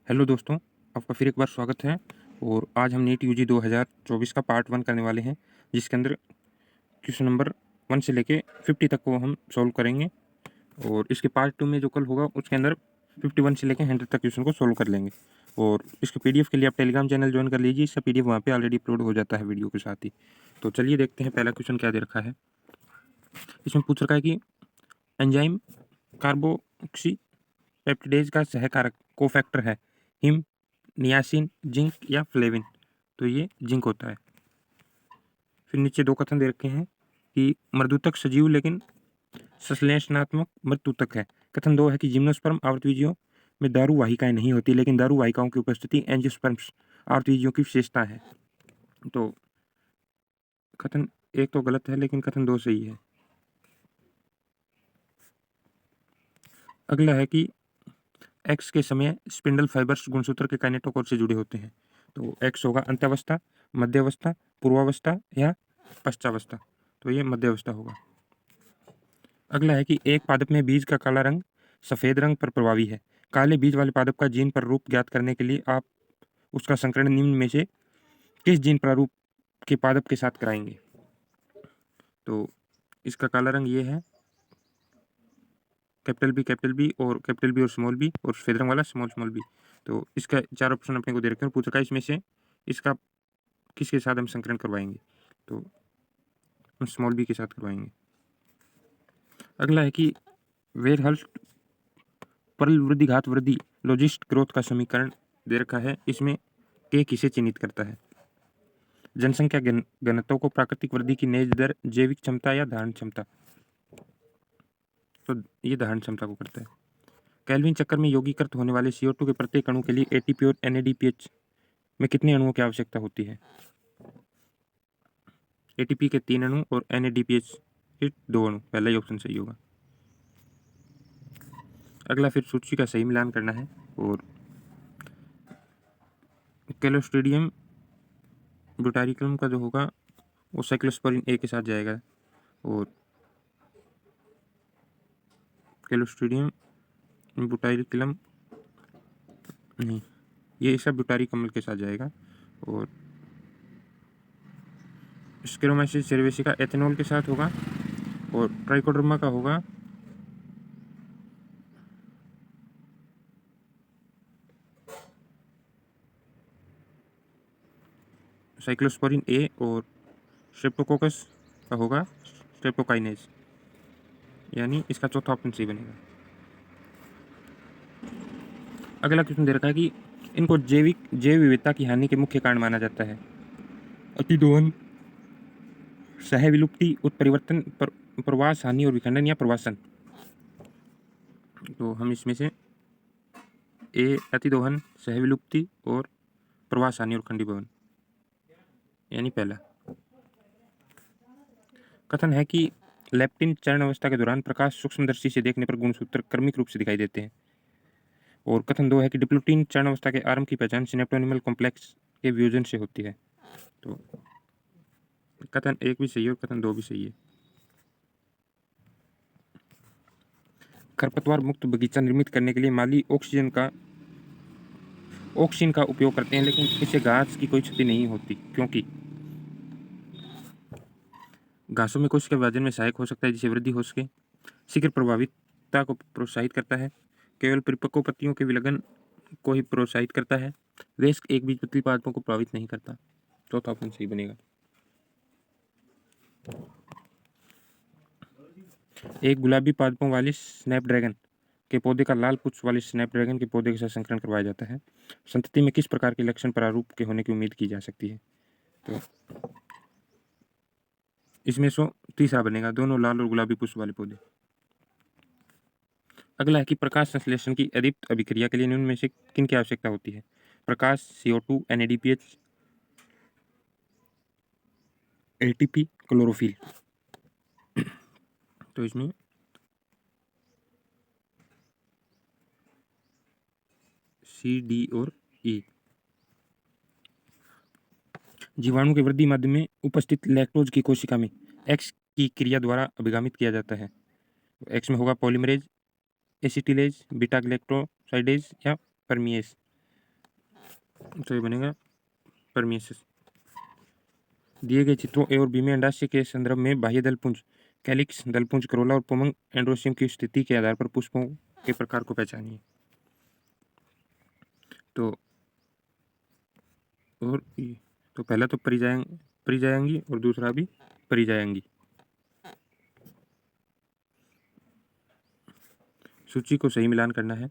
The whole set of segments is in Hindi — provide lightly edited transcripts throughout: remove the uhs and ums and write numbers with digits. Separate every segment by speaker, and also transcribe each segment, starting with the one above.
Speaker 1: हेलो दोस्तों, आपका फिर एक बार स्वागत है। और आज हम नीट यूजी 2024 का पार्ट 1 करने वाले हैं, जिसके अंदर क्वेश्चन नंबर 1 से लेके 50 तक को हम सॉल्व करेंगे। और इसके पार्ट 2 में जो कल होगा उसके अंदर 51 से लेके 100 तक क्वेश्चन को सॉल्व कर लेंगे। और इसके पीडीएफ के लिए आप टेलीग्राम चैनल ज्वाइन कर लीजिए, इसका पीडीएफ वहाँ पे ऑलरेडी अपलोड हो जाता है वीडियो के साथ ही। तो चलिए देखते हैं पहला क्वेश्चन क्या दे रखा है। इसमें पूछ रखा है कि एंजाइम कार्बोक्सी पेप्टिडेज का सहकारक कोफैक्टर है हिम, नियासिन, जिंक या फ्लेविन। तो ये जिंक होता है। फिर नीचे दो कथन दे रखे हैं कि मर्दूतक सजीव लेकिन संश्लेषणात्मक मृत्युतक है। कथन 2 है कि जिम्नोस्पर्म आवृतबीजियों में दारू वाहिकाएं नहीं होती, लेकिन दारू वाहिकाओं की उपस्थिति एंजियोस्पर्म्स आवृतबीजियों की विशेषता है। तो कथन 1 तो गलत है, लेकिन कथन 2 सही है। अगला है कि एक्स के समय स्पिंडल फाइबर्स गुणसूत्र के काइनेटोकोर से जुड़े होते हैं। तो एक्स होगा अंत्यावस्था, मध्यावस्था, पूर्वावस्था या पश्चावस्था। तो ये मध्यावस्था होगा। अगला है कि एक पादप में बीज का काला रंग सफेद रंग पर प्रभावी है। काले बीज वाले पादप का जीन प्रारूप ज्ञात करने के लिए आप उसका संकरण निम्न में से किस जीन प्रारूप के पादप के साथ कराएंगे। तो इसका काला रंग ये है, कैपिटल बी और स्मॉल बी, और सफेद रंग वाला स्मॉल बी। तो इसका 4 ऑप्शन अपने को दे रखे हैं। पूछ रखा है इसमें से इसका किसके साथ हम संकरण करवाएंगे। तो हम स्मॉल बी के साथ करवाएंगे। अगला है कि वेरहल्स्ट परल वृद्धि घात वृद्धि लॉजिस्ट ग्रोथ का समीकरण दे रखा है। इसमें के किसे चिन्हित करता है। जनसंख्या घनत्व को, प्राकृतिक वृद्धि की नेज दर, जैविक क्षमता या धारण क्षमता। तो ये धारण क्षमता को करता है। केल्विन चक्कर में यौगीकृत होने वाले CO2 के प्रत्येक अणु के लिए ATP और NADPH में कितने अणुओं की आवश्यकता होती है। ATP के 3 अणु और NADPH के 2 अणु। पहला ही ऑप्शन सही होगा। अगला फिर सूची का सही मिलान करना है। और क्लोस्ट्रीडियम ब्यूटारिकम का जो होगा वो साइक्लोस्पोरिन A के साथ जाएगा। और क्लोस्ट्रीडियम ब्यूटारिकम नहीं, ये सब ब्यूटारिकमल के साथ जाएगा। और स्क्लेरोमाइसिस सेरेवेसिका एथेनॉल के साथ होगा। और ट्राइकोडर्मा का होगा साइक्लोस्पोरिन A। और स्ट्रेप्टोकोकस का होगा स्ट्रेप्टोकाइनेज, यानी इसका चौथा ऑप्शन सही बनेगा। अगला क्वेश्चन दे रखा है कि इनको जैव विविधता की हानि के मुख्य कारण माना जाता है। अतिदोहन, सह विलुप्ति, उत्परिवर्तन, प्रवास हानि और विखंडन या प्रवासन। तो हम इसमें से ए अतिदोहन, सह विलुप्ति और प्रवास हानि और खंडीभवन, यानी पहला। कथन है कि लेप्टिन चरण अवस्था के दौरान प्रकाश सूक्ष्मदर्शी से देखने पर गुणसूत्र क्रमिक रूप से दिखाई देते हैं। और कथन 2 है कि डिप्लूटीन चरण अवस्था के आरंभ की पहचान सिनेप्टोनिमल कॉम्प्लेक्स के वियोजन से होती है। तो कथन 1 भी सही है और कथन 2 भी सही है। खरपतवार मुक्त बगीचा निर्मित करने के लिए माली ऑक्सीजन का उपयोग करते हैं, लेकिन इससे घास की कोई क्षति नहीं होती, क्योंकि घासों में कोशिका विभाजन में सहायक हो सकता है, जिससे वृद्धि हो सके। शीघ्र प्रभावितता को प्रोत्साहित करता है। केवल परिपक्व पत्तियों के विलगन को ही प्रोत्साहित करता है। वेस्ट एक बीजपत्री पादपों को प्रभावित नहीं करता। चौथा ऑप्शन सही बनेगा। एक गुलाबी पादपों वाले स्नैपड्रैगन के पौधे का लाल पुष्प वाले स्नैपड्रैगन के पौधे के साथ संकरण करवाया जाता है। संतति में किस प्रकार के लक्षण प्रारूप के होने की उम्मीद की जा सकती है। तो इसमें तीसरा बनेगा, दोनों लाल और गुलाबी पुष्प वाले पौधे। अगला है कि प्रकाश संश्लेषण की अदीप्त अभिक्रिया के लिए निम्न में से किन की आवश्यकता होती है। प्रकाश, CO2, NADPH, ATP, क्लोरोफिल। तो इसमें C, D और E। जीवाणु के वृद्धि माध्यम में उपस्थित लैक्टोज की कोशिका में X की क्रिया द्वारा अभिगामित किया जाता है। X में होगा पॉलीमरेज, एसिटिलेज, बीटा ग्लैक्टोसाइडेज या परमिएस। तो ये बनेगा परमियस। दिए गए चित्रों ए और बी में अंडाशय के संदर्भ में बाह्य दलपुंज, कैलिक्स, दलपुंज, करोला और पुंमग एंड्रोसियम की स्थिति के आधार पर पुष्पों के प्रकार को पहचानिए। तो और तो पहला तो परिजायंगी और दूसरा भी परिजायंगी। सूची को सही मिलान करना है।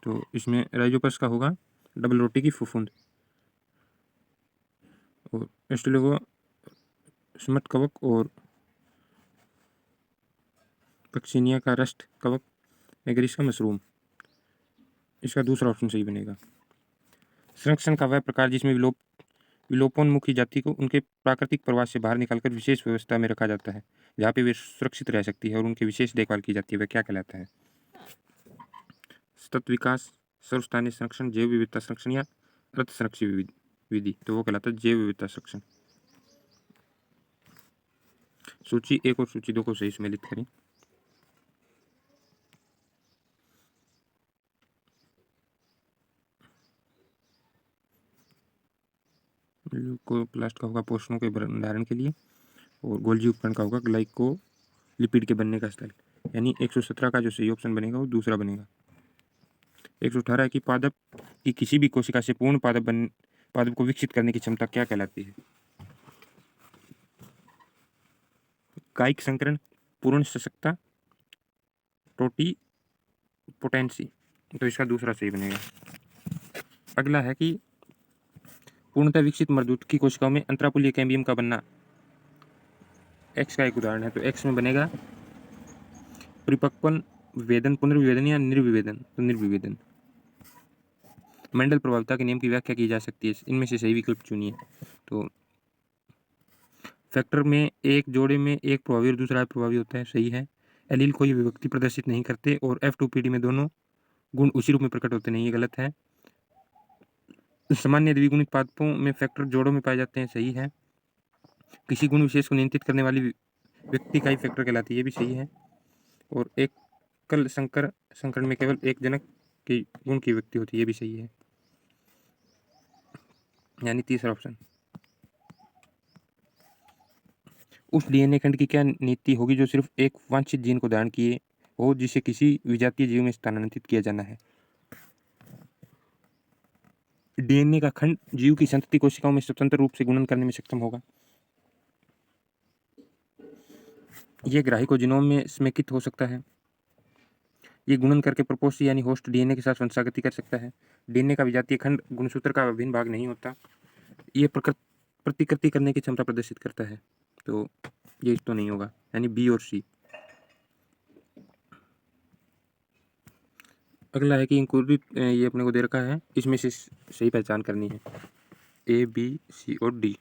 Speaker 1: तो इसमें राइजोपस का होगा डबल रोटी की फफूंद, और एस्टेलोगो स्मट कवक और पक्सिनिया का रस्ट कवक, एगरिस का मशरूम। इसका दूसरा ऑप्शन सही बनेगा। संरक्षण का वह प्रकार जिसमें विलोपोन्मुखी जाति को उनके प्राकृतिक प्रवास से बाहर निकालकर विशेष व्यवस्था में रखा जाता है, जहाँ पे वे सुरक्षित रह सकती है और उनकी विशेष देखभाल की जाती है, वह क्या कहलाता है? सतत विकास, सर्वस्थानीय संरक्षण, जैव विविधता संरक्षण या अर्ध संरक्षण विधि। तो वो कहलाता है जैव विविधता संरक्षण। सूची 1 और सूची 2 को सही सम्मिलित करें। ल्यूकोप्लास्ट का होगा पोषणों के भंडारण के लिए, और गोल्जी उपकरण का होगा ग्लाइकोलिपिड के बनने का स्थल। यानी 117 का जो सही ऑप्शन बनेगा वो दूसरा बनेगा। 118 की पादप की किसी भी कोशिका से पूर्ण पादप को विकसित करने की क्षमता क्या कहलाती है? कायिक संकरण, पूर्ण सशक्ता, टोटी पोटेंसी। तो इसका दूसरा सही बनेगा। अगला है कि पूर्णतः विकसित मर्दूत की कोशिकाओं में अंतरापुलीय कैम्बियम का बनना एक्स का एक उदाहरण है। तो एक्स में बनेगा परिपक्वन विभेदन, पुनर्विभेदन या निर्विभेदन। तो निर्विभेदन। मेंडल प्रभावता के नियम की व्याख्या की जा सकती है, इनमें से सही विकल्प चुनिए। तो फैक्टर में एक जोड़े में एक प्रभावी और दूसरा अप्रभावी होता है, सही है। एलील कोई विभक्ति प्रदर्शित नहीं करते और F2PD में दोनों गुण उसी रूप में प्रकट होते नहीं, ये गलत है। सामान्य द्विगुणित पादपों में फैक्टर जोड़ों में पाए जाते हैं, सही है। किसी गुण विशेष को नियंत्रित करने वाली व्यक्ति का ही फैक्टर कहलाती है, ये भी सही है। और एक कल संकरण में केवल एक जनक की गुण की व्यक्ति होती है, ये भी सही है। यानी तीसरा ऑप्शन। उस डीएनए खंड की क्या नीति होगी जो सिर्फ एक वांछित जीन को धारण किए हो, जिसे किसी विजातीय जीव में स्थानांतरित किया जाना है? डीएनए का खंड जीव की संतति कोशिकाओं में स्वतंत्र रूप से गुणन करने में सक्षम होगा। यह ग्राही जीनोम में समेकित हो सकता है। ये गुणन करके प्रपोष्य यानी होस्ट डीएनए के साथ वंशागति कर सकता है। डीएनए का विजातीय खंड गुणसूत्र का अभिन्न भाग नहीं होता। ये प्रतिकृति करने की क्षमता प्रदर्शित करता है। तो ये तो नहीं होगा, यानी बी और सी। अगला है कि अंकुरित, ये अपने को दे रखा है, इसमें से सही पहचान करनी है, ए, बी, सी और डी।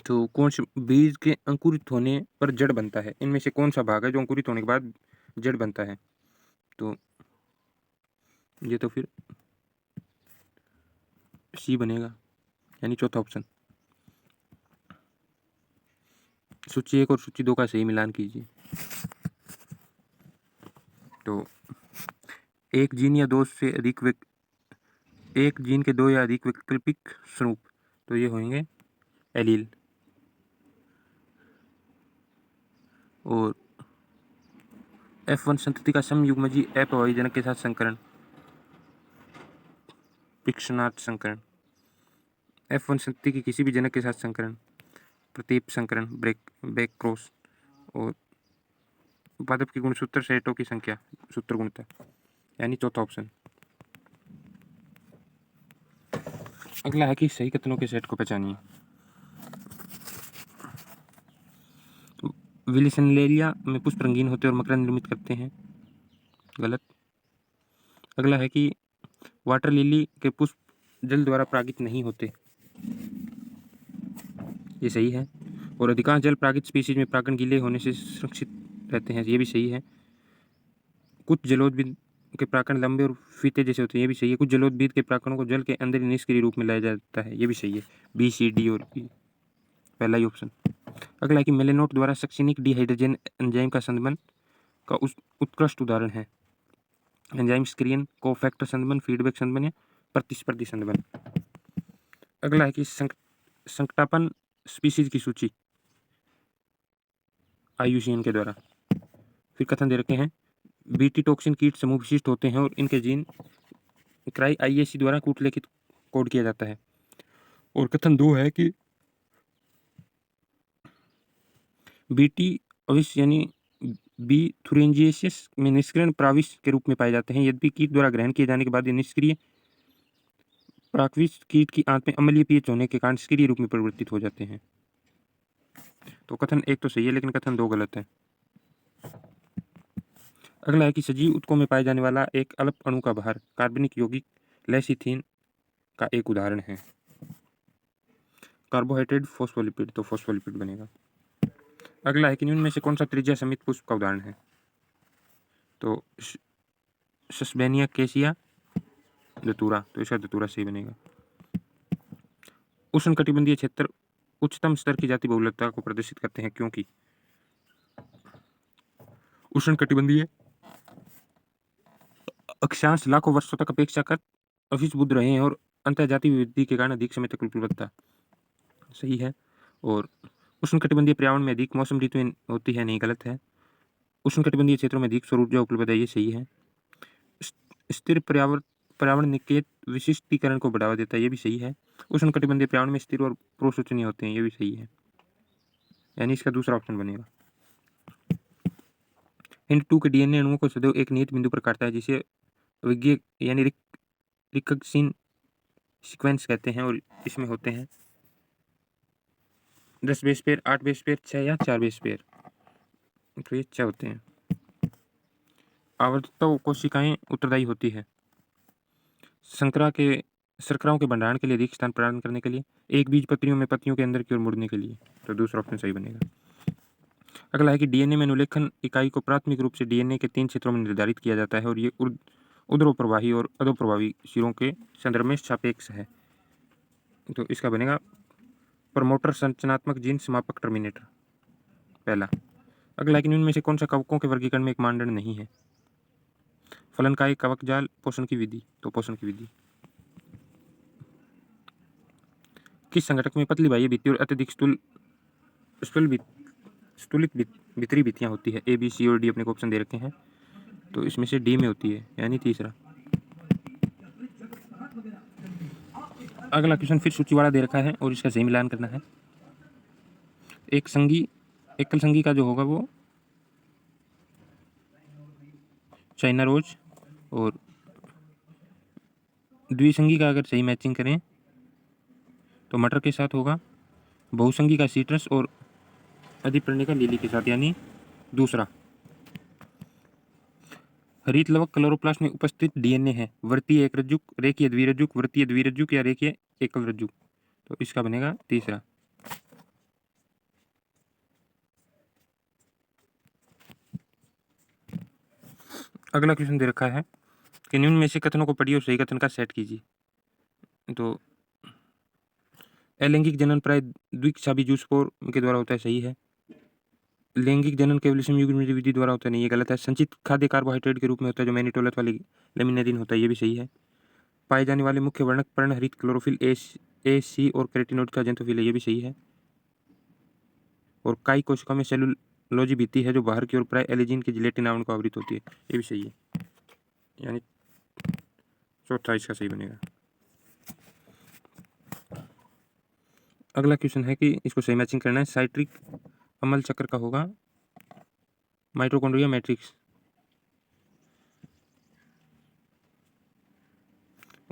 Speaker 1: तो कौन से बीज के अंकुरित होने पर जड़ बनता है? इनमें से कौन सा भाग है जो अंकुरित होने के बाद जड़ बनता है? तो ये तो फिर सी बनेगा, यानी चौथा ऑप्शन। सूची 1 और सूची 2 का सही मिलान कीजिए। तो एक जीन या दो से अधिक एक जीन के दो या अधिक वैकल्पिक स्वरूप, तो ये होंगे एलील। और F1 संतति का समयुग्मजी अप्रभावी जनक के साथ संकरण, पिक्शनाथ संकरण। F1 संतति की किसी भी जनक के साथ संकरण, प्रतीप संकरण, बैक क्रॉस। और पादप की गुणसूत्र सेटों की संख्या, सूत्र गुणता, यानी चौथा ऑप्शन। अगला है कि सही कथनों के सेट को पहचानिए। विलिसनलेरिया में पुष्प रंगीन होते और मकरंद निर्मित करते हैं, गलत। अगला है कि वाटर लिली के पुष्प जल द्वारा परागित नहीं होते, ये सही है। और अधिकांश जल परागित स्पीशीज में परागण गीले होने से सुरक्षित रहते हैं, ये भी सही है। कुछ जलोद्भिद के परागण लंबे और फीते जैसे होते हैं, ये भी सही है। कुछ जलोद्भिद के परागणों को जल के अंदर निष्क्रिय रूप में लाया जाता है, ये भी सही है। बी, सी, डी और ई, पहला ही ऑप्शन। अगला है कि मेलेनोट द्वारा सक्सिनिक डिहाइड्रोजन एंजाइम का संबंध का उत्कृष्ट उदाहरण है। एंजाइम स्क्रीन, कोफैक्टर संबंध, फीडबैक संबंध या प्रतिस्पर्धी संबंध। अगला है कि संकटापन स्पीसीज की सूची IUCN के द्वारा। फिर कथन दे रखे हैं बीटी टॉक्सिन कीट समूह विशिष्ट होते हैं और इनके जीन क्राई IAC द्वारा कूटलेखित कोड किया जाता है। और कथन 2 है कि बीटी अविश यानी बी थुरेंजियसिस में निष्क्रिय प्राविश के रूप में पाए जाते हैं। यद्यपि कीट द्वारा ग्रहण किए जाने के बाद ये निष्क्रिय प्राविश कीट की आंत में अम्लीय पीएच होने के कारण सक्रिय रूप में परिवर्तित हो जाते हैं। तो कथन 1 तो सही है, लेकिन कथन 2 गलत है। अगला है कि सजीव ऊतकों में पाए जाने वाला एक अल्प अणु का भार कार्बनिक यौगिक लेसिथीन का एक उदाहरण है। कार्बोहाइड्रेट फॉस्फोलिपिड, तो फॉस्फोलिपिड बनेगा। अगला है कि निम्न में से कौन सा त्रिज्या समित पुष्प का उदाहरण है? तो सस्बेनिया केसिया धतूरा, तो इसका धतूरा सही बनेगा। उष्णकटिबंधीय क्षेत्र उच्चतम स्तर की जाति बहुलकता को प्रदर्शित करते हैं क्योंकि उष्णकटिबंधीय अक्षांश लाखों वर्षों तक अपेक्षाकृत अभिबुद्ध रहे हैं और अंतर्जातीय विविधता के कारण अधिक समय तक उपलब्धता सही है। और उष्णकटिबंधीय पर्यावरण में अधिक मौसम ऋतुएं होती है, नहीं गलत है। उष्णकटिबंधीय क्षेत्रों में अधिक सौर ऊर्जा उपलब्ध है, ये सही है। स्थिर पर्यावरण निकेत विशिष्टीकरण को बढ़ावा देता है, ये भी सही है। उष्णकटिबंधीय पर्यावरण में स्थिर और प्रोशोचनीय होते हैं, ये भी सही है, यानी इसका दूसरा ऑप्शन बनेगा। हिंट 2 के DNA अणुओं को सदैव एक नियत बिंदु पर काटता है जिसे विज्ञ यानी रिकग्निशन सीक्वेंस कहते हैं और इसमें होते हैं 10 बेस पेयर, 8 बेस पेयर, 6 या 4 बेस पेयर, तो ये 6 होते हैं। आवर्तक कोशिकाएं उत्तरदायी होती है शर्कराओं के भंडारण के लिए, अधिक स्थान प्रदान करने के लिए, एक बीज पत्तियों में पत्तियों के अंदर की ओर मुड़ने के लिए, तो दूसरा ऑप्शन सही बनेगा। अगला है कि DNA में अनुलेखन इकाई को प्राथमिक रूप से DNA के 3 क्षेत्रों में निर्धारित किया जाता है और ये ऊर्ध्वप्रवाही और अधोप्रवाही सिरों के संदर्भ में सापेक्ष है, तो इसका बनेगा प्रमोटर संरचनात्मक जीन समापक टर्मिनेटर पहला। अगला है कि इनमें से कौन सा कवकों के वर्गीकरण में एक मानदंड नहीं है? फलनकाय, कवक जाल, पोषण की विधि, तो पोषण की विधि। किस संगठक में पतली बाह्य भित्ति और अत्यधिक स्थूलित भीतरी भित्तियां होती है? A, B, C और D अपने को ऑप्शन दे रखे हैं, तो इसमें से D में होती है, यानी तीसरा। अगला क्वेश्चन फिर सूचीवाड़ा दे रखा है और इसका सही मिलान करना है। एकल संगी का जो होगा वो चाइना रोज, और द्विसंगी का अगर सही मैचिंग करें तो मटर के साथ होगा, बहुसंगी का सीट्रस और अधिपर्णिका लिली के साथ, यानी दूसरा। हरित लवक क्लोरोप्लास्ट में उपस्थित DNA है वर्तीय एकरज्जुक, रेखीय द्विरज्जुक, वर्तीय द्विरज्जुक या रेखीय एकल रज्जुक, तो इसका बनेगा तीसरा। अगला क्वेश्चन दे रखा है कि निम्न में से कथनों को पढ़िए और सही कथन का सेट कीजिए। तो अलैंगिक जनन प्राय द्विकक्षाभी जूस्पोर के द्वारा होता है, सही है। लैंगिक जनन केवल संयुग्म विधि द्वारा होता है, नहीं, ये गलत है। संचित खाद्य कार्बोहाइड्रेट के रूप में होता है जो मैनिटोलस वाली लेमिनेरिन होता है, ये भी सही है। पाए जाने वाले मुख्य वर्णक पर्ण हरित क्लोरोफिल A, C और कैरोटीनॉइड का जेंथोफिल है, ये भी सही है। और काई कोशिका में सेलुलोजी भित्ति है जो बाहर की ओर प्राय एलिजिन के जिलेटिन आवरण को आवृत होती है, ये भी सही है, यानी चौथा इसका सही बनेगा। अगला क्वेश्चन है कि इसको सही मैचिंग करना है। साइट्रिक अम्ल चक्र का होगा माइटोकॉन्ड्रिया मैट्रिक्स,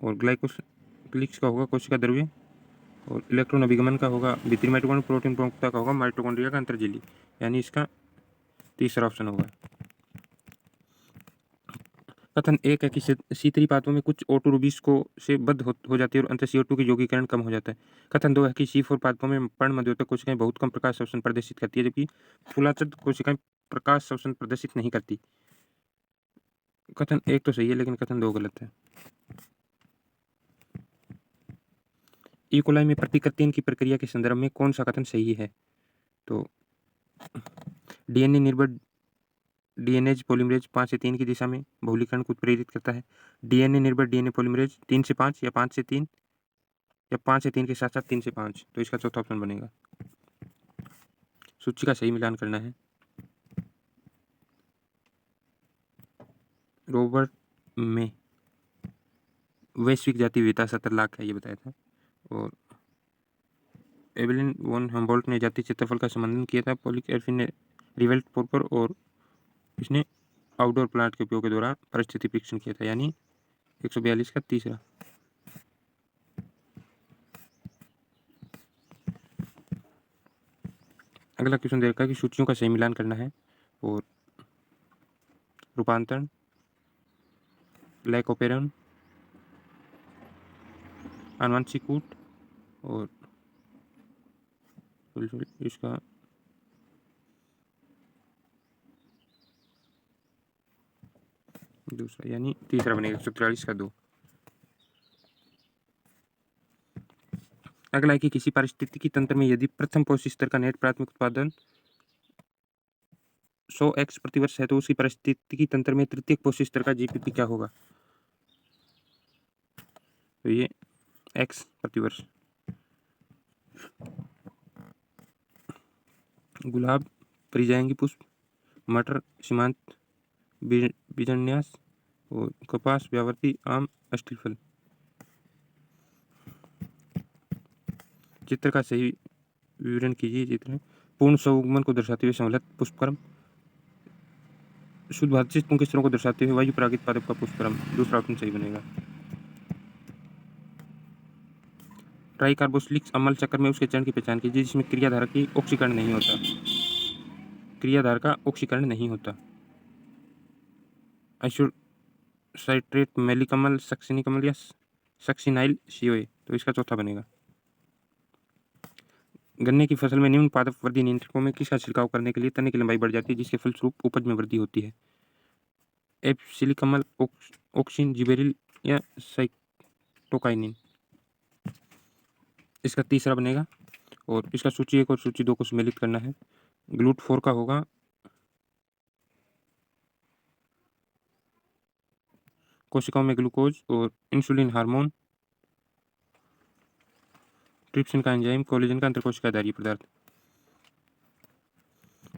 Speaker 1: और ग्लाइकोलिसिस का होगा कोशिका द्रव्य, और इलेक्ट्रॉन अभिगमन का होगा भीतरी माइटोकॉन्ड्रिया, प्रोटीन प्रमुखता का होगा माइटोकॉन्ड्रिया का अंतर्जेली, यानी इसका तीसरा ऑप्शन होगा। कथन 1 है कि शीतली पात्रों में कुछ ऑटोरूबीस को से बद्ध हो जाती है और अंत CO2 की यौगीकरण कम हो जाता है। कथन 2 है कि C4 पात्रों में पर्ण मध्योतक कोशिकाएं बहुत कम प्रकाश शोषण प्रदर्शित करती है जबकि फूलाछद कोशिकाएं प्रकाश शोषण प्रदर्शित नहीं करती। कथन 1 तो सही है, लेकिन कथन 2 गलत है। ई कोलाई में प्रतिकृतियन की प्रक्रिया के संदर्भ में कौन सा कथन सही है? तो डीएनए निर्भर डीएनएज पॉलीमरेज 5 से 3 की दिशा में बहुलीकरण को प्रेरित करता है। डीएनए निर्भर डीएनए पॉलीमरेज 3 से 5 या 5 से 3 या 5 से 3 के साथ साथ 3 से 5, तो इसका चौथा ऑप्शन बनेगा। सूची का सही मिलान करना है। रॉबर्ट में वैश्विक जाति विविधता 70 लाख है, ये बताया था। और एवेलिन वॉन हम्बोल्ट ने जाति क्षेत्रफल का संबंधन किया था। पॉलिक एल्फिन ने रिवेल्ट पोपर और इसने आउटडोर प्लांट के उपयोग के द्वारा परिस्थिति परीक्षण किया था, यानी 142 का तीसरा। अगला क्वेश्चन दे रखा है कि सूचियों का सही मिलान करना है और रूपांतरण, लैकोपेरन, आनुवंशिक कूट और इसका दूसरा, यानी तीसरा बनेगा 143 का 2। अगला है कि किसी पारिस्थितिकी तंत्र में यदि प्रथम पोषक स्तर का नेट प्राथमिक उत्पादन 100x प्रति वर्ष है तो उसी पारिस्थितिकी तंत्र में तृतीयक पोषक स्तर का जीपीपी क्या होगा? तो ये x प्रति वर्ष। गुलाब, परिजायंगी पुष्प, मटर, सीमांत बीजन्यास और कपास, व्यावर्ती, आम, अस्टिल फल। चित्र का सही विवरण कीजिए। चित्र है पूर्ण स्वउगमन को दर्शाते हुए समलत पुष्पक्रम, शुद्ध भातचित पुंकेश्वरों को दर्शाते हुए वायु परागित पादप का पुष्पक्रम। दूसरा ऑप्शन सही बनेगा। ट्राइकार्बोसिलिक अम्ल चक्र में उसके चरण की पहचान कीजिए जिसमें क्रियाधार की ऑक्सीकरण नहीं होता। क्रियाधार का ऑक्सीकरण नहीं होता। आइसोसाइट्रेट, मेलिकमल, सक्सिनिकमल या सक्सिनाइल सीओए, तो इसका चौथा बनेगा। गन्ने की फसल में निम्न पादप वृद्धि नियंत्रकों में किसका छिड़काव करने के लिए तने की लंबाई बढ़ जाती है जिसके फलस्वरूप उपज में वृद्धि होती है? एप्सिलिकमल, ऑक्सिन, जिबेरिल या साइटोकाइनिन, इसका तीसरा बनेगा। और इसका सूची 1 और सूची 2 को सम्मिलित करना है। ग्लूट4 का होगा कोशिकाओं में ग्लूकोज और इंसुलिन हार्मोन, ट्रिप्सिन का एंजाइम, कोलेजन का अंतरकोशिका आधारीय पदार्थ।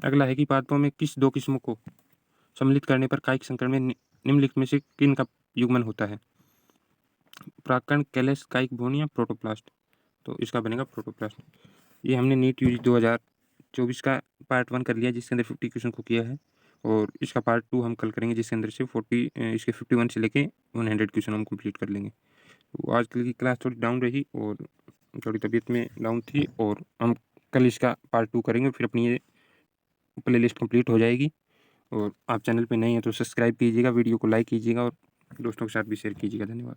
Speaker 1: अगला है कि पादपों में किस दो किस्मों को सम्मिलित करने पर कायिक संकरण में निम्नलिखित में से किन का युग्मन होता है? परागकण, कैलस, कायिक भ्रूण या प्रोटोप्लास्ट, तो इसका बनेगा प्रोटोप्लास्ट। ये हमने नीट यूजी 2024 का पार्ट 1 कर लिया जिसके अंदर 50 क्वेश्चन को किया है और इसका पार्ट 2 हम कल करेंगे जिसके अंदर से 51 से लेके 100 क्वेश्चन हम कंप्लीट कर लेंगे। तो आज कल की क्लास थोड़ी डाउन रही और थोड़ी तबीयत में डाउन थी और हम कल इसका पार्ट 2 करेंगे, फिर अपनी ये प्ले लिस्ट कम्प्लीट हो जाएगी। और आप चैनल पे नए हैं तो सब्सक्राइब कीजिएगा, वीडियो को लाइक कीजिएगा और दोस्तों के साथ भी शेयर कीजिएगा। धन्यवाद।